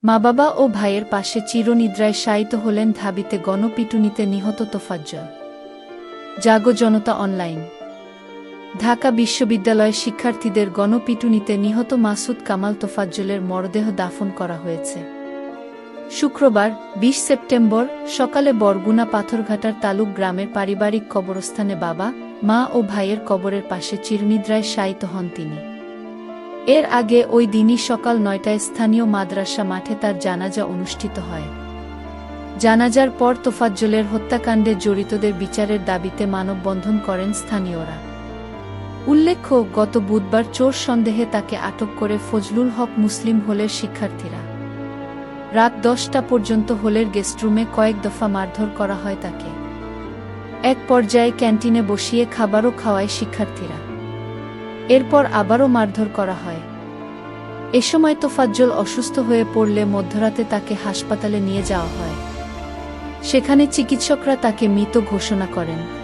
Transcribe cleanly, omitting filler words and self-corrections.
মা-বাবা ও ভাইয়ের পাশে চিরনিদ্রায় শায়িত হলেন ঢাবিতে গণপিটুনিতে নিহত তোফাজ্জল। জাগো জনতা অনলাইন। ঢাকা বিশ্ববিদ্যালয়ের শিক্ষার্থীদের গণপিটুনিতে নিহত মাসুদ কামাল তোফাজ্জলের মরদেহ দাফন করা হয়েছে শুক্রবার ২০ সেপ্টেম্বর সকালে বরগুনা পাথরঘাটার তালুক গ্রামের পারিবারিক কবরস্থানে বাবা, মা ও ভাইয়ের কবরের পাশে চিরনিদ্রায় শায়িত হন তিনি। এর আগে ওই দিনই সকাল ৯টায় স্থানীয় মাদ্রাসা মাঠে তার জানাজা অনুষ্ঠিত হয়। জানাজার পর তোফাজ্জলের হত্যাকাণ্ডে জড়িতদের বিচারের দাবিতে মানববন্ধন করেন স্থানীয়রা। উল্লেখ্য, গত বুধবার চোর সন্দেহে তাকে আটক করে ফজলুল হক মুসলিম হলের শিক্ষার্থীরা। রাত ১০টা পর্যন্ত হলের গেস্টরুমে কয়েক দফা মারধর করা হয় তাকে। এক পর্যায়ে ক্যান্টিনে বসিয়ে খাবারও খাওয়ায় শিক্ষার্থীরা। এরপর আবারও মারধর করা হয়। এ সময় তোফাজ্জল অসুস্থ হয়ে পড়লে মধ্যরাতে তাকে হাসপাতালে নিয়ে যাওয়া হয়। সেখানে চিকিৎসকরা তাকে মৃত ঘোষণা করেন।